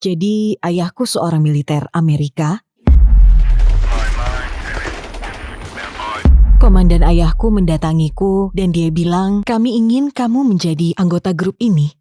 Jadi ayahku seorang militer Amerika. Komandan ayahku mendatangiku dan dia bilang, kami ingin kamu menjadi anggota grup ini.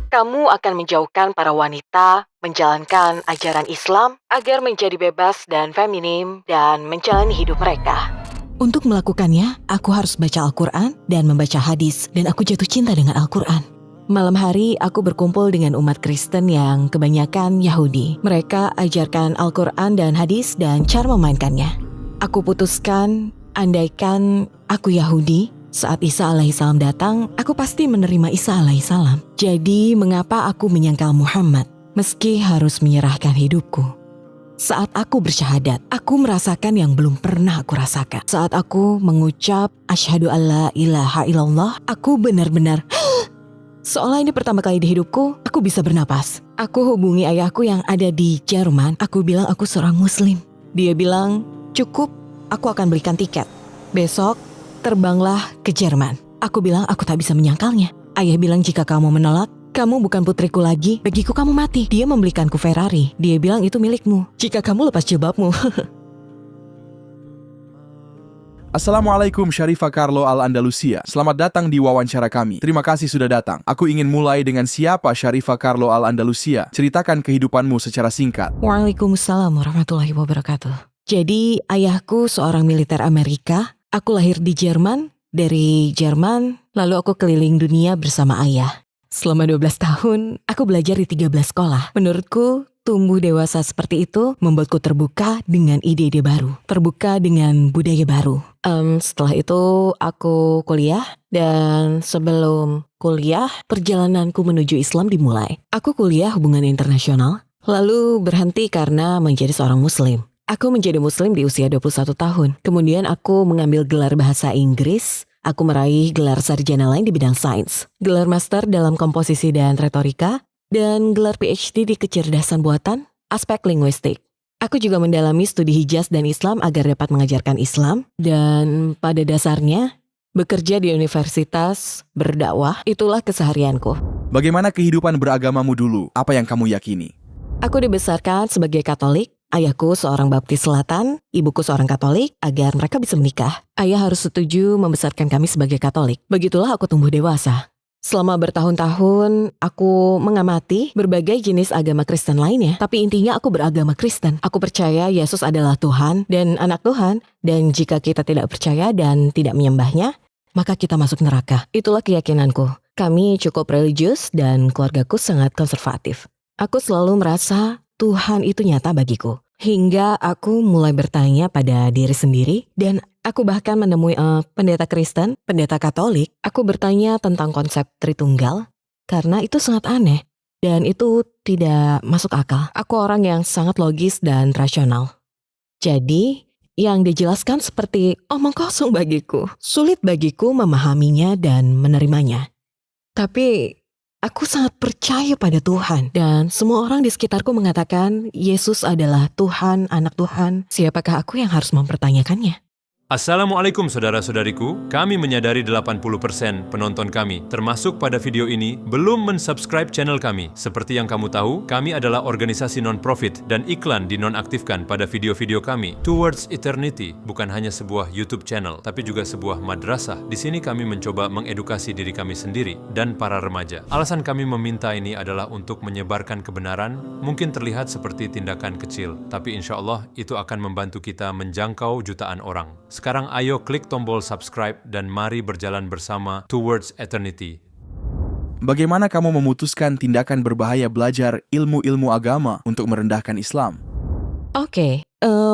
Kamu akan menjauhkan para wanita, menjalankan ajaran Islam agar menjadi bebas dan feminim dan menjalani hidup mereka. Untuk melakukannya, aku harus baca Al-Quran dan membaca hadis dan aku jatuh cinta dengan Al-Quran. Malam hari aku berkumpul dengan umat Kristen yang kebanyakan Yahudi. Mereka ajarkan Al-Quran dan hadis dan cara memainkannya. Aku putuskan, andaikan aku Yahudi, saat Isa alaihissalam datang, aku pasti menerima Isa alaihissalam. Jadi mengapa aku menyangkal Muhammad, meski harus menyerahkan hidupku? Saat aku bersyahadat, aku merasakan yang belum pernah aku rasakan. Saat aku mengucap asyhadu alla ilaha illallah, aku benar-benar seolah ini pertama kali di hidupku, aku bisa bernapas. Aku hubungi ayahku yang ada di Jerman, aku bilang aku seorang muslim. Dia bilang, cukup, aku akan belikan tiket. Besok, terbanglah ke Jerman. Aku bilang aku tak bisa menyangkalnya. Ayah bilang jika kamu menolak, kamu bukan putriku lagi, bagiku kamu mati. Dia membelikanku Ferrari. Dia bilang itu milikmu, jika kamu lepas jilbabmu. Assalamualaikum Syarifah Carlo Al-Andalusia. Selamat datang di wawancara kami. Terima kasih sudah datang. Aku ingin mulai dengan siapa Syarifah Carlo Al-Andalusia. Ceritakan kehidupanmu secara singkat. Waalaikumsalam warahmatullahi wabarakatuh. Jadi ayahku seorang militer Amerika. Aku lahir di Jerman. Dari Jerman, lalu aku keliling dunia bersama ayah. Selama 12 tahun, aku belajar di 13 sekolah. Menurutku, tumbuh dewasa seperti itu membuatku terbuka dengan ide-ide baru. Terbuka dengan budaya baru. Setelah itu, aku kuliah. Dan sebelum kuliah, perjalananku menuju Islam dimulai. Aku kuliah hubungan internasional, lalu berhenti karena menjadi seorang muslim. Aku menjadi muslim di usia 21 tahun. Kemudian aku mengambil gelar bahasa Inggris. Aku meraih gelar sarjana lain di bidang sains. Gelar master dalam komposisi dan retorika. Dan gelar PhD di kecerdasan buatan, aspek linguistik. Aku juga mendalami studi Hijaz dan Islam agar dapat mengajarkan Islam. Dan pada dasarnya, bekerja di universitas, berdakwah, itulah keseharianku. Bagaimana kehidupan beragamamu dulu? Apa yang kamu yakini? Aku dibesarkan sebagai Katolik. Ayahku seorang baptis selatan, ibuku seorang Katolik, agar mereka bisa menikah. Ayah harus setuju membesarkan kami sebagai Katolik. Begitulah aku tumbuh dewasa. Selama bertahun-tahun, aku mengamati berbagai jenis agama Kristen lainnya. Tapi intinya aku beragama Kristen. Aku percaya Yesus adalah Tuhan dan anak Tuhan. Dan jika kita tidak percaya dan tidak menyembahnya, maka kita masuk neraka. Itulah keyakinanku. Kami cukup religius dan keluargaku sangat konservatif. Aku selalu merasa Tuhan itu nyata bagiku. Hingga aku mulai bertanya pada diri sendiri dan aku bahkan menemui pendeta Kristen, pendeta Katolik. Aku bertanya tentang konsep Tritunggal karena itu sangat aneh dan itu tidak masuk akal. Aku orang yang sangat logis dan rasional. Jadi yang dijelaskan seperti omong kosong bagiku. Sulit bagiku memahaminya dan menerimanya. Tapi aku sangat percaya pada Tuhan dan semua orang di sekitarku mengatakan Yesus adalah Tuhan, anak Tuhan. Siapakah aku yang harus mempertanyakannya? Assalamualaikum saudara-saudariku, kami menyadari 80% penonton kami, termasuk pada video ini, belum mensubscribe channel kami. Seperti yang kamu tahu, kami adalah organisasi non-profit dan iklan dinonaktifkan pada video-video kami. Towards Eternity bukan hanya sebuah YouTube channel, tapi juga sebuah madrasah. Di sini kami mencoba mengedukasi diri kami sendiri dan para remaja. Alasan kami meminta ini adalah untuk menyebarkan kebenaran, mungkin terlihat seperti tindakan kecil, tapi insya Allah itu akan membantu kita menjangkau jutaan orang. Sekarang ayo klik tombol subscribe dan mari berjalan bersama Towards Eternity. Bagaimana kamu memutuskan tindakan berbahaya belajar ilmu-ilmu agama untuk merendahkan Islam? Oke,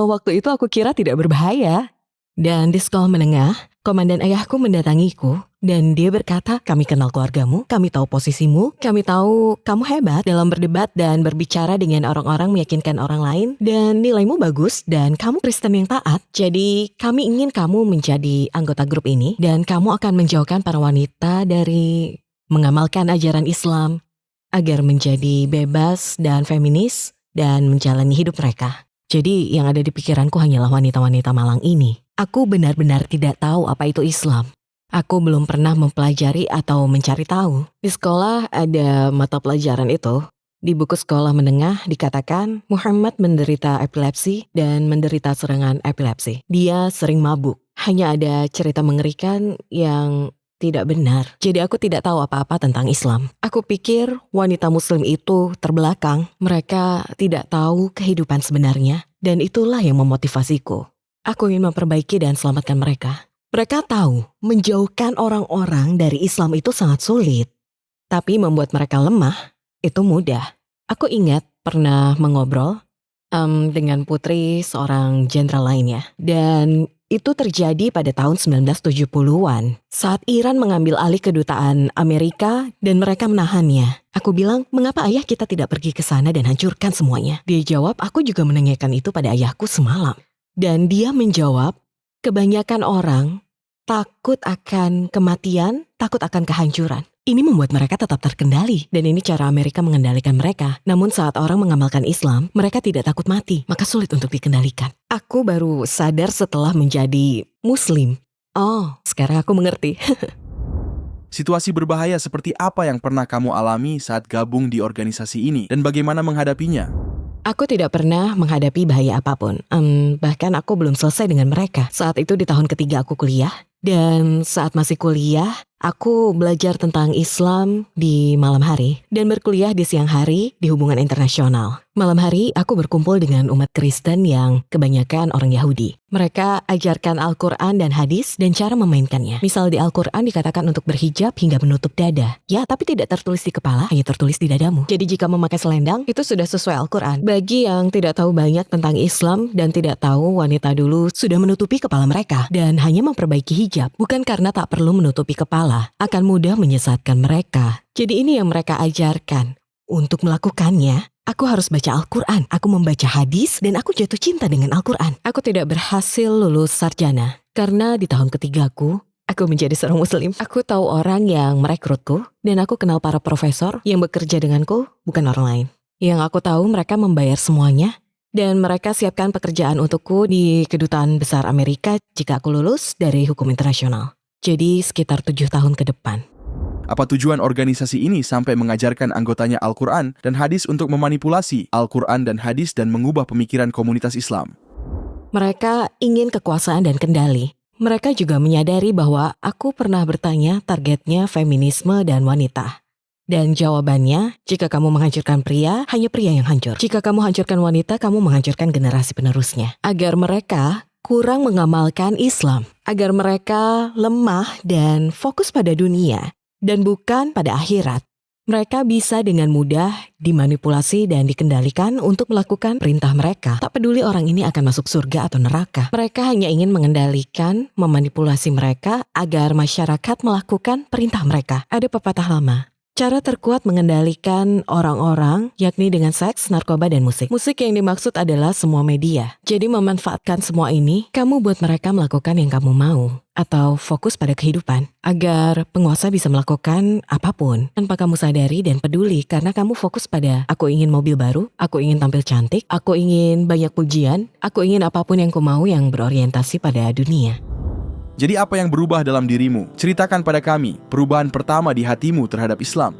waktu itu aku kira tidak berbahaya. Dan di sekolah menengah, komandan ayahku mendatangiku dan dia berkata, kami kenal keluargamu, kami tahu posisimu, kami tahu kamu hebat dalam berdebat dan berbicara dengan orang-orang meyakinkan orang lain dan nilaimu bagus dan kamu Kristen yang taat. Jadi kami ingin kamu menjadi anggota grup ini dan kamu akan menjauhkan para wanita dari mengamalkan ajaran Islam agar menjadi bebas dan feminis dan menjalani hidup mereka. Jadi yang ada di pikiranku hanyalah wanita-wanita malang ini. Aku benar-benar tidak tahu apa itu Islam. Aku belum pernah mempelajari atau mencari tahu. Di sekolah ada mata pelajaran itu. Di buku sekolah menengah dikatakan Muhammad menderita epilepsi dan menderita serangan epilepsi. Dia sering mabuk. Hanya ada cerita mengerikan yang tidak benar. Jadi aku tidak tahu apa-apa tentang Islam. Aku pikir wanita muslim itu terbelakang. Mereka tidak tahu kehidupan sebenarnya. Dan itulah yang memotivasiku. Aku ingin memperbaiki dan selamatkan mereka. Mereka tahu menjauhkan orang-orang dari Islam itu sangat sulit. Tapi membuat mereka lemah itu mudah. Aku ingat pernah mengobrol dengan putri seorang jenderal lainnya. Dan itu terjadi pada tahun 1970-an. Saat Iran mengambil alih kedutaan Amerika dan mereka menahannya. Aku bilang, mengapa ayah kita tidak pergi ke sana dan hancurkan semuanya? Dia jawab, aku juga menanyakan itu pada ayahku semalam. Dan dia menjawab, kebanyakan orang takut akan kematian, takut akan kehancuran. Ini membuat mereka tetap terkendali, dan ini cara Amerika mengendalikan mereka. Namun saat orang mengamalkan Islam, mereka tidak takut mati, maka sulit untuk dikendalikan. Aku baru sadar setelah menjadi Muslim. Oh, sekarang aku mengerti. Situasi berbahaya seperti apa yang pernah kamu alami saat gabung di organisasi ini, dan bagaimana menghadapinya? Aku tidak pernah menghadapi bahaya apapun. Bahkan aku belum selesai dengan mereka. Saat itu di tahun ketiga aku kuliah. Dan saat masih kuliah, aku belajar tentang Islam di malam hari dan berkuliah di siang hari di hubungan internasional. Malam hari, aku berkumpul dengan umat Kristen yang kebanyakan orang Yahudi. Mereka ajarkan Al-Quran dan hadis dan cara memainkannya. Misal di Al-Quran dikatakan untuk berhijab hingga menutup dada. Ya, tapi tidak tertulis di kepala, hanya tertulis di dadamu. Jadi jika memakai selendang, itu sudah sesuai Al-Quran. Bagi yang tidak tahu banyak tentang Islam dan tidak tahu wanita dulu sudah menutupi kepala mereka dan hanya memperbaiki hijab. Bukan karena tak perlu menutupi kepala, akan mudah menyesatkan mereka. Jadi ini yang mereka ajarkan. Untuk melakukannya, aku harus baca Al-Quran, aku membaca hadis, dan aku jatuh cinta dengan Al-Quran. Aku tidak berhasil lulus sarjana, karena di tahun ketigaku, aku menjadi seorang muslim. Aku tahu orang yang merekrutku, dan aku kenal para profesor yang bekerja denganku, bukan orang lain. Yang aku tahu mereka membayar semuanya, dan mereka siapkan pekerjaan untukku di Kedutaan Besar Amerika jika aku lulus dari hukum internasional. Jadi sekitar 7 tahun ke depan. Apa tujuan organisasi ini sampai mengajarkan anggotanya Al-Quran dan hadis untuk memanipulasi Al-Quran dan hadis dan mengubah pemikiran komunitas Islam? Mereka ingin kekuasaan dan kendali. Mereka juga menyadari bahwa aku pernah bertanya targetnya feminisme dan wanita. Dan jawabannya, jika kamu menghancurkan pria, hanya pria yang hancur. Jika kamu hancurkan wanita, kamu menghancurkan generasi penerusnya. Agar mereka kurang mengamalkan Islam. Agar mereka lemah dan fokus pada dunia. Dan bukan pada akhirat. Mereka bisa dengan mudah dimanipulasi dan dikendalikan untuk melakukan perintah mereka. Tak peduli orang ini akan masuk surga atau neraka. Mereka hanya ingin mengendalikan, memanipulasi mereka agar masyarakat melakukan perintah mereka. Ada pepatah lama. Cara terkuat mengendalikan orang-orang yakni dengan seks, narkoba, dan musik. Musik yang dimaksud adalah semua media. Jadi memanfaatkan semua ini, kamu buat mereka melakukan yang kamu mau. Atau fokus pada kehidupan. Agar penguasa bisa melakukan apapun tanpa kamu sadari dan peduli. Karena kamu fokus pada aku ingin mobil baru, aku ingin tampil cantik, aku ingin banyak pujian, aku ingin apapun yang ku mau yang berorientasi pada dunia. Jadi apa yang berubah dalam dirimu? Ceritakan pada kami perubahan pertama di hatimu terhadap Islam.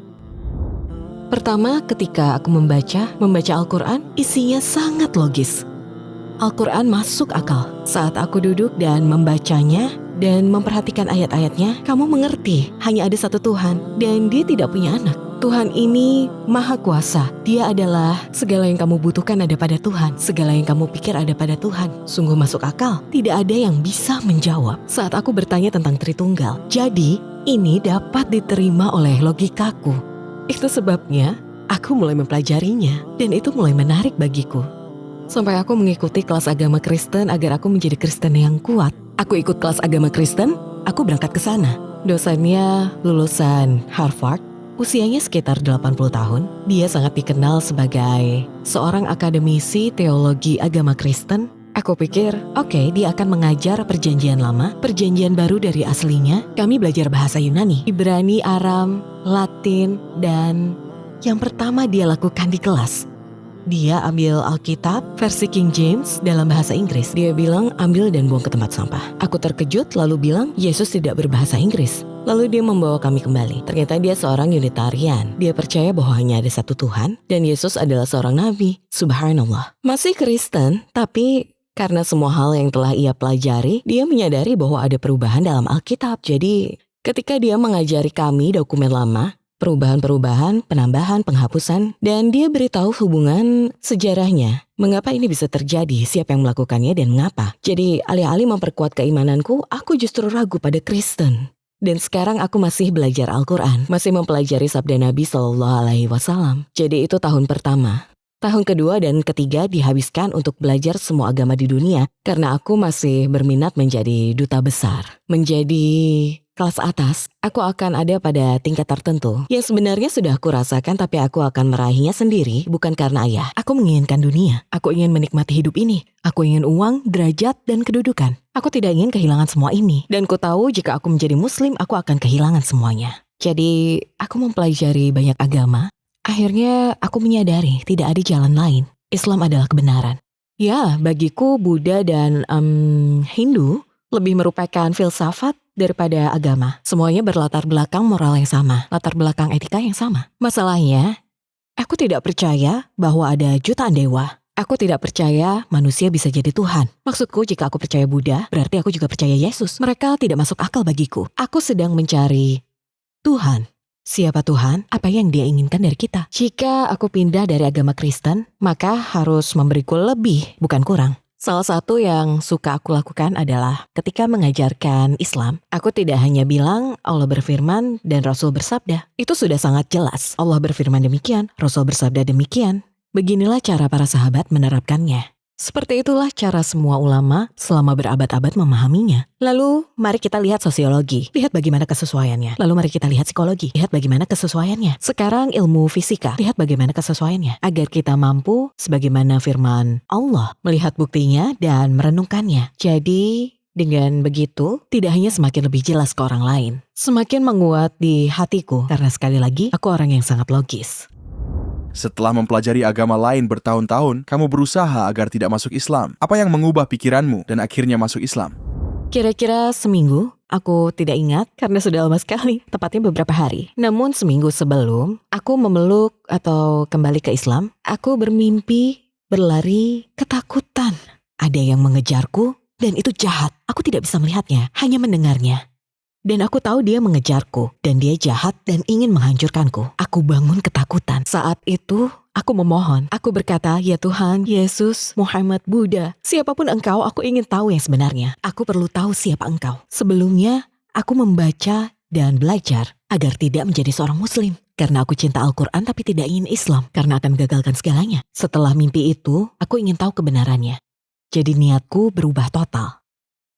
Pertama, ketika aku membaca Al-Quran, isinya sangat logis. Al-Quran masuk akal. Saat aku duduk dan membacanya dan memperhatikan ayat-ayatnya, kamu mengerti hanya ada satu Tuhan dan Dia tidak punya anak. Tuhan ini Maha Kuasa. Dia adalah segala yang kamu butuhkan ada pada Tuhan. Segala yang kamu pikir ada pada Tuhan. Sungguh masuk akal. Tidak ada yang bisa menjawab saat aku bertanya tentang Tritunggal. Jadi, ini dapat diterima oleh logikaku. Itu sebabnya aku mulai mempelajarinya. Dan itu mulai menarik bagiku. Sampai aku mengikuti kelas agama Kristen agar aku menjadi Kristen yang kuat. Aku ikut kelas agama Kristen, aku berangkat ke sana. Dosennya lulusan Harvard. Usianya sekitar 80 tahun, dia sangat dikenal sebagai seorang akademisi teologi agama Kristen. Aku pikir, oke, dia akan mengajar perjanjian lama, perjanjian baru dari aslinya. Kami belajar bahasa Yunani, Ibrani, Aram, Latin, dan yang pertama dia lakukan di kelas Dia ambil Alkitab versi King James dalam bahasa Inggris. Dia bilang ambil dan buang ke tempat sampah. Aku terkejut lalu bilang Yesus tidak berbahasa Inggris. Lalu dia membawa kami kembali. Ternyata dia seorang Unitarian. Dia percaya bahwa hanya ada satu Tuhan dan Yesus adalah seorang nabi. Subhanallah. Masih Kristen, tapi karena semua hal yang telah ia pelajari, dia menyadari bahwa ada perubahan dalam Alkitab. Jadi ketika dia mengajari kami dokumen lama, perubahan-perubahan, penambahan, penghapusan, dan dia beritahu hubungan sejarahnya. Mengapa ini bisa terjadi, siapa yang melakukannya, dan mengapa. Jadi alih-alih memperkuat keimananku, aku justru ragu pada Kristen. Dan sekarang aku masih belajar Al-Quran, masih mempelajari sabda Nabi SAW. Jadi itu tahun pertama. Tahun kedua dan ketiga dihabiskan untuk belajar semua agama di dunia karena aku masih berminat menjadi duta besar. Menjadi kelas atas, aku akan ada pada tingkat tertentu yang sebenarnya sudah aku rasakan tapi aku akan meraihnya sendiri bukan karena ayah. Aku menginginkan dunia, aku ingin menikmati hidup ini. Aku ingin uang, derajat, dan kedudukan. Aku tidak ingin kehilangan semua ini. Dan ku tahu jika aku menjadi muslim, aku akan kehilangan semuanya. Jadi, aku mempelajari banyak agama. Akhirnya aku menyadari tidak ada jalan lain. Islam adalah kebenaran. Ya, bagiku Buddha dan Hindu lebih merupakan filsafat daripada agama. Semuanya berlatar belakang moral yang sama, latar belakang etika yang sama. Masalahnya, aku tidak percaya bahwa ada jutaan dewa. Aku tidak percaya manusia bisa jadi Tuhan. Maksudku, jika aku percaya Buddha, berarti aku juga percaya Yesus. Mereka tidak masuk akal bagiku. Aku sedang mencari Tuhan. Siapa Tuhan? Apa yang dia inginkan dari kita? Jika aku pindah dari agama Kristen, maka harus memberiku lebih, bukan kurang. Salah satu yang suka aku lakukan adalah ketika mengajarkan Islam, aku tidak hanya bilang Allah berfirman dan Rasul bersabda. Itu sudah sangat jelas. Allah berfirman demikian, Rasul bersabda demikian. Beginilah cara para sahabat menerapkannya. Seperti itulah cara semua ulama selama berabad-abad memahaminya. Lalu, mari kita lihat sosiologi. Lihat bagaimana kesesuaiannya. Lalu mari kita lihat psikologi. Lihat bagaimana kesesuaiannya. Sekarang ilmu fisika. Lihat bagaimana kesesuaiannya. Agar kita mampu, sebagaimana firman Allah, melihat buktinya dan merenungkannya. Jadi, dengan begitu, tidak hanya semakin lebih jelas ke orang lain. Semakin menguat di hatiku. Karena sekali lagi, aku orang yang sangat logis. Setelah mempelajari agama lain bertahun-tahun, kamu berusaha agar tidak masuk Islam. Apa yang mengubah pikiranmu dan akhirnya masuk Islam? Kira-kira seminggu, aku tidak ingat karena sudah lama sekali, tepatnya beberapa hari. Namun seminggu sebelum aku memeluk atau kembali ke Islam, aku bermimpi berlari ketakutan. Ada yang mengejarku dan itu jahat. Aku tidak bisa melihatnya, hanya mendengarnya. Dan aku tahu dia mengejarku, dan dia jahat dan ingin menghancurkanku. Aku bangun ketakutan. Saat itu, aku memohon. Aku berkata, ya Tuhan, Yesus, Muhammad, Buddha, siapapun engkau, aku ingin tahu yang sebenarnya. Aku perlu tahu siapa engkau. Sebelumnya, aku membaca dan belajar agar tidak menjadi seorang muslim. Karena aku cinta Al-Quran tapi tidak ingin Islam, karena akan menggagalkan segalanya. Setelah mimpi itu, aku ingin tahu kebenarannya. Jadi niatku berubah total.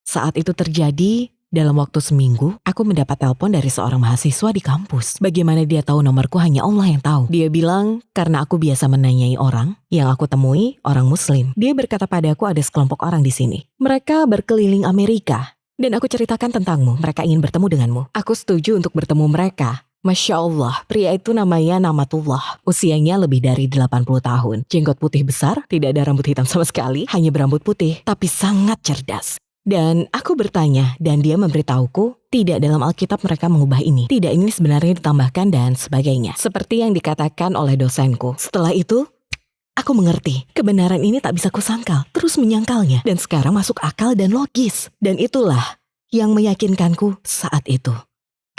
Saat itu terjadi, dalam waktu seminggu, aku mendapat telepon dari seorang mahasiswa di kampus. Bagaimana dia tahu nomorku hanya Allah yang tahu. Dia bilang, karena aku biasa menanyai orang yang aku temui, orang muslim. Dia berkata padaku ada sekelompok orang di sini. Mereka berkeliling Amerika. Dan aku ceritakan tentangmu, mereka ingin bertemu denganmu. Aku setuju untuk bertemu mereka. Masya Allah, pria itu namanya Namatullah. Usianya lebih dari 80 tahun. Jenggot putih besar, tidak ada rambut hitam sama sekali, hanya berambut putih, tapi sangat cerdas. Dan aku bertanya, dan dia memberitahuku, tidak dalam Alkitab mereka mengubah ini. Tidak, ini sebenarnya ditambahkan dan sebagainya. Seperti yang dikatakan oleh dosenku. Setelah itu, aku mengerti. Kebenaran ini tak bisa kusangkal. Terus menyangkalnya. Dan sekarang masuk akal dan logis. Dan itulah yang meyakinkanku saat itu.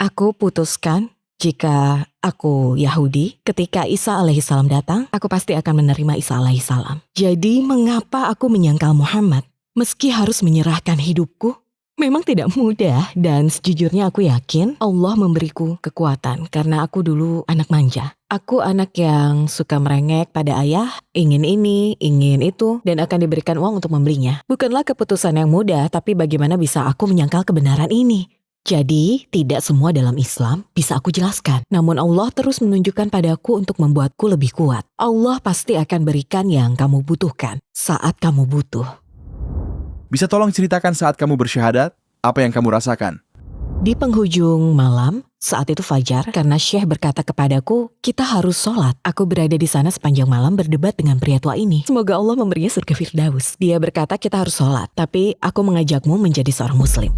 Aku putuskan, jika aku Yahudi, ketika Isa alaihissalam datang, aku pasti akan menerima Isa alaihissalam. Jadi, mengapa aku menyangkal Muhammad? Meski harus menyerahkan hidupku, memang tidak mudah dan sejujurnya aku yakin Allah memberiku kekuatan karena aku dulu anak manja. Aku anak yang suka merengek pada ayah, ingin ini, ingin itu, dan akan diberikan uang untuk membelinya. Bukanlah keputusan yang mudah, tapi bagaimana bisa aku menyangkal kebenaran ini? Jadi, tidak semua dalam Islam bisa aku jelaskan. Namun Allah terus menunjukkan padaku untuk membuatku lebih kuat. Allah pasti akan berikan yang kamu butuhkan saat kamu butuh. Bisa tolong ceritakan saat kamu bersyahadat, apa yang kamu rasakan? Di penghujung malam, saat itu fajar, karena Syekh berkata kepadaku, kita harus sholat. Aku berada di sana sepanjang malam berdebat dengan pria tua ini. Semoga Allah memberinya surga Firdaus. Dia berkata kita harus sholat, tapi aku mengajakmu menjadi seorang muslim.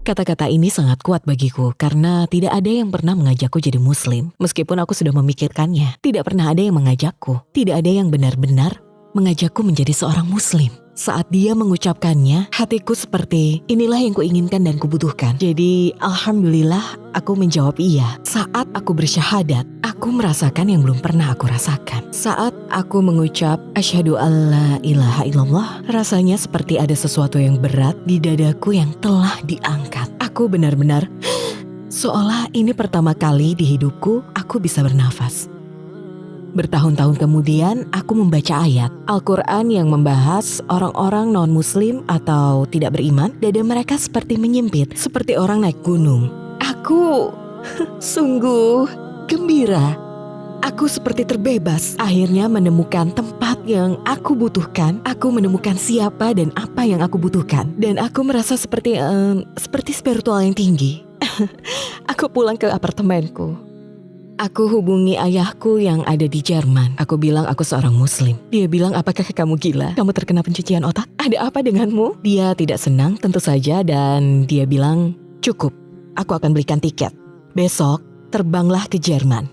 Kata-kata ini sangat kuat bagiku, karena tidak ada yang pernah mengajakku jadi muslim. Meskipun aku sudah memikirkannya, tidak pernah ada yang mengajakku. Tidak ada yang benar-benar mengajakku menjadi seorang muslim. Saat dia mengucapkannya, hatiku seperti inilah yang kuinginkan dan kubutuhkan. Jadi alhamdulillah aku menjawab iya. Saat aku bersyahadat, aku merasakan yang belum pernah aku rasakan. Saat aku mengucap asyhadu alla ilaha illallah, rasanya seperti ada sesuatu yang berat di dadaku yang telah diangkat. Aku benar-benar seolah ini pertama kali di hidupku aku bisa bernafas. Bertahun-tahun kemudian, aku membaca ayat Al-Quran yang membahas orang-orang non-muslim atau tidak beriman. Dada mereka seperti menyempit, seperti orang naik gunung. Aku sungguh gembira. Aku seperti terbebas. Akhirnya menemukan tempat yang aku butuhkan. Aku menemukan siapa dan apa yang aku butuhkan. Dan aku merasa seperti spiritual yang tinggi. Aku pulang ke apartemenku. Aku hubungi ayahku yang ada di Jerman. Aku bilang aku seorang muslim. Dia bilang, apakah kamu gila? Kamu terkena pencucian otak? Ada apa denganmu? Dia tidak senang tentu saja dan dia bilang, cukup, aku akan belikan tiket. Besok terbanglah ke Jerman.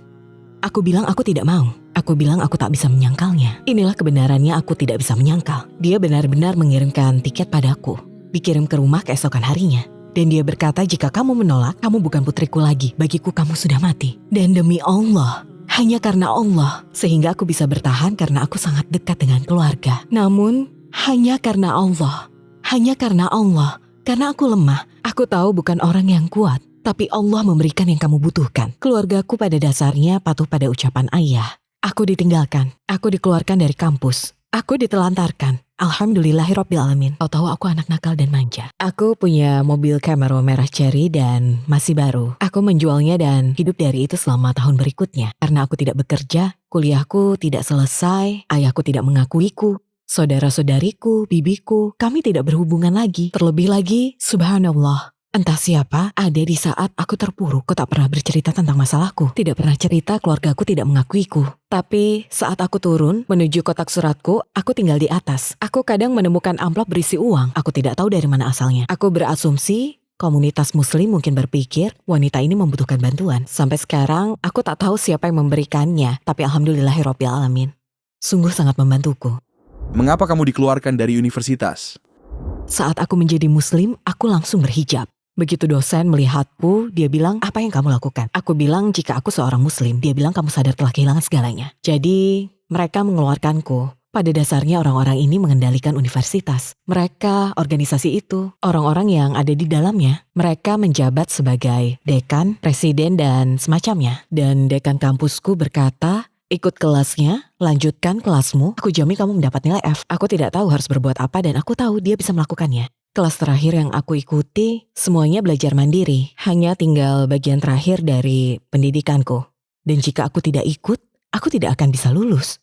Aku bilang aku tidak mau. Aku bilang aku tak bisa menyangkalnya. Inilah kebenarannya, aku tidak bisa menyangkal. Dia benar-benar mengirimkan tiket padaku. Dikirim ke rumah keesokan harinya. Dan dia berkata, jika kamu menolak, kamu bukan putriku lagi. Bagiku kamu sudah mati. Dan demi Allah, hanya karena Allah, sehingga aku bisa bertahan karena aku sangat dekat dengan keluarga. Namun, hanya karena Allah, karena aku lemah. Aku tahu bukan orang yang kuat, tapi Allah memberikan yang kamu butuhkan. Keluargaku pada dasarnya patuh pada ucapan ayah. Aku ditinggalkan, aku dikeluarkan dari kampus, aku ditelantarkan. Alhamdulillahirrabbilalamin. Tahu-tahu aku anak nakal dan manja. Aku punya mobil Camaro merah cherry dan masih baru. Aku menjualnya dan hidup dari itu selama tahun berikutnya. Karena aku tidak bekerja, kuliahku tidak selesai, ayahku tidak mengakuiku, saudara-saudariku, bibiku, kami tidak berhubungan lagi. Terlebih lagi, subhanallah, entah siapa ada di saat aku terpuruk. Aku tak pernah bercerita tentang masalahku. Tidak pernah cerita, keluargaku tidak mengakuiku. Tapi saat aku turun menuju kotak suratku, aku tinggal di atas. Aku kadang menemukan amplop berisi uang. Aku tidak tahu dari mana asalnya. Aku berasumsi komunitas muslim mungkin berpikir wanita ini membutuhkan bantuan. Sampai sekarang aku tak tahu siapa yang memberikannya. Tapi alhamdulillahirrabbilalamin. Sungguh sangat membantuku. Mengapa kamu dikeluarkan dari universitas? Saat aku menjadi muslim, aku langsung berhijab. Begitu dosen melihatku, dia bilang, apa yang kamu lakukan? Aku bilang, jika aku seorang muslim. Dia bilang, kamu sadar telah kehilangan segalanya. Jadi, mereka mengeluarkanku. Pada dasarnya orang-orang ini mengendalikan universitas. Mereka, organisasi itu, orang-orang yang ada di dalamnya. Mereka menjabat sebagai dekan, presiden, dan semacamnya. Dan dekan kampusku berkata, ikut kelasnya, lanjutkan kelasmu, aku jamin kamu mendapat nilai F. Aku tidak tahu harus berbuat apa dan aku tahu dia bisa melakukannya. Kelas terakhir yang aku ikuti, semuanya belajar mandiri. Hanya tinggal bagian terakhir dari pendidikanku. Dan jika aku tidak ikut, aku tidak akan bisa lulus.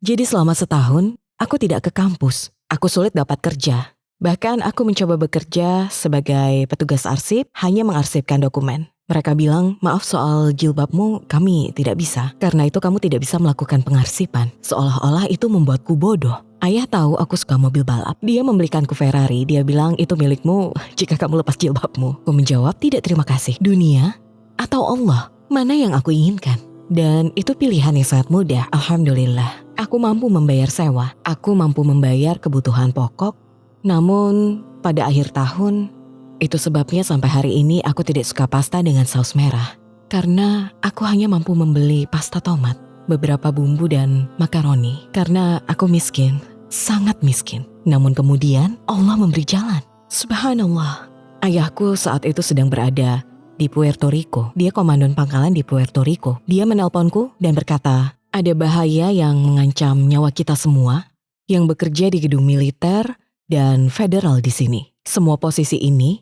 Jadi selama setahun, aku tidak ke kampus. Aku sulit dapat kerja. Bahkan aku mencoba bekerja sebagai petugas arsip, hanya mengarsipkan dokumen. Mereka bilang, maaf soal jilbabmu, kami tidak bisa. Karena itu kamu tidak bisa melakukan pengarsipan. Seolah-olah itu membuatku bodoh. Ayah tahu aku suka mobil balap. Dia membelikanku Ferrari. Dia bilang, itu milikmu jika kamu lepas jilbabmu. Aku menjawab, tidak terima kasih. Dunia atau Allah, mana yang aku inginkan? Dan itu pilihan yang sangat mudah. Alhamdulillah. Aku mampu membayar sewa. Aku mampu membayar kebutuhan pokok. Namun, pada akhir tahun, itu sebabnya sampai hari ini aku tidak suka pasta dengan saus merah. Karena aku hanya mampu membeli pasta tomat, beberapa bumbu dan makaroni. Karena aku miskin, sangat miskin. Namun kemudian Allah memberi jalan. Subhanallah. Ayahku saat itu sedang berada di Puerto Rico. Dia komandan pangkalan di Puerto Rico. Dia menelponku dan berkata, ada bahaya yang mengancam nyawa kita semua yang bekerja di gedung militer dan federal di sini. Semua posisi ini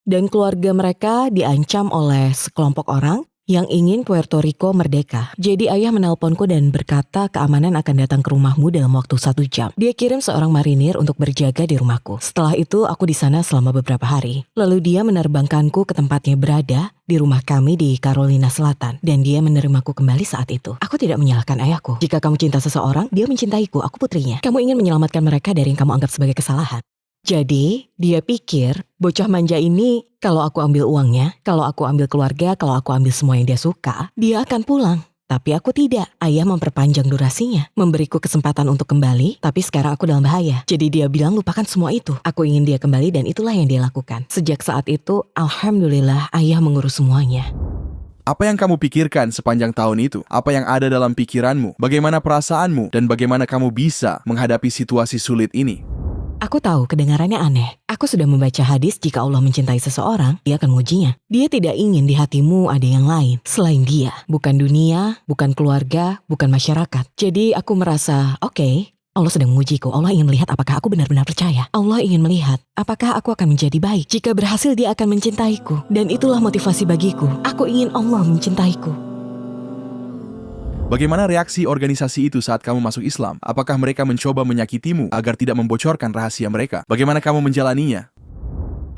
dan keluarga mereka diancam oleh sekelompok orang yang ingin Puerto Rico merdeka. Jadi ayah menelponku dan berkata keamanan akan datang ke rumahmu dalam waktu 1 jam. Dia kirim seorang marinir untuk berjaga di rumahku. Setelah itu aku di sana selama beberapa hari. Lalu dia menerbangkanku ke tempatnya berada di rumah kami di Carolina Selatan. Dan dia menerimaku kembali saat itu. Aku tidak menyalahkan ayahku. Jika kamu cinta seseorang, dia mencintaiku, aku putrinya. Kamu ingin menyelamatkan mereka dari yang kamu anggap sebagai kesalahan. Jadi, dia pikir bocah manja ini kalau aku ambil uangnya, kalau aku ambil keluarga, kalau aku ambil semua yang dia suka, dia akan pulang. Tapi aku tidak. Ayah memperpanjang durasinya, memberiku kesempatan untuk kembali, tapi sekarang aku dalam bahaya. Jadi dia bilang lupakan semua itu. Aku ingin dia kembali dan itulah yang dia lakukan. Sejak saat itu, alhamdulillah ayah mengurus semuanya. Apa yang kamu pikirkan sepanjang tahun itu? Apa yang ada dalam pikiranmu? Bagaimana perasaanmu? Dan bagaimana kamu bisa menghadapi situasi sulit ini? Aku tahu kedengarannya aneh. Aku sudah membaca hadis jika Allah mencintai seseorang, dia akan mengujinya. Dia tidak ingin di hatimu ada yang lain selain dia. Bukan dunia, bukan keluarga, bukan masyarakat. Jadi aku merasa, oke, Allah sedang mengujiku. Allah ingin melihat apakah aku benar-benar percaya. Allah ingin melihat apakah aku akan menjadi baik. Jika berhasil dia akan mencintaiku. Dan itulah motivasi bagiku. Aku ingin Allah mencintaiku. Bagaimana reaksi organisasi itu saat kamu masuk Islam? Apakah mereka mencoba menyakitimu agar tidak membocorkan rahasia mereka? Bagaimana kamu menjalaninya?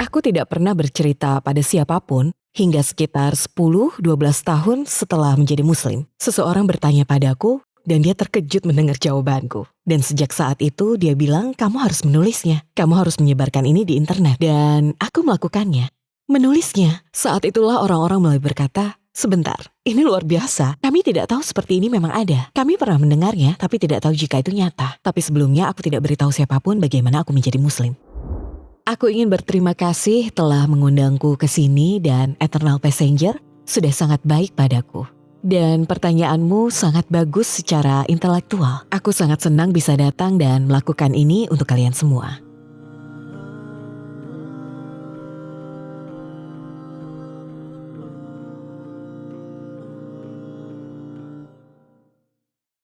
Aku tidak pernah bercerita pada siapapun hingga sekitar 10-12 tahun setelah menjadi muslim. Seseorang bertanya padaku dan dia terkejut mendengar jawabanku. Dan sejak saat itu dia bilang, kamu harus menulisnya. Kamu harus menyebarkan ini di internet. Dan aku melakukannya. Menulisnya. Saat itulah orang-orang mulai berkata, sebentar, ini luar biasa. Kami tidak tahu seperti ini memang ada. Kami pernah mendengarnya, tapi tidak tahu jika itu nyata. Tapi sebelumnya aku tidak beritahu siapapun bagaimana aku menjadi muslim. Aku ingin berterima kasih telah mengundangku ke sini dan Eternal Passenger sudah sangat baik padaku. Dan pertanyaanmu sangat bagus secara intelektual. Aku sangat senang bisa datang dan melakukan ini untuk kalian semua.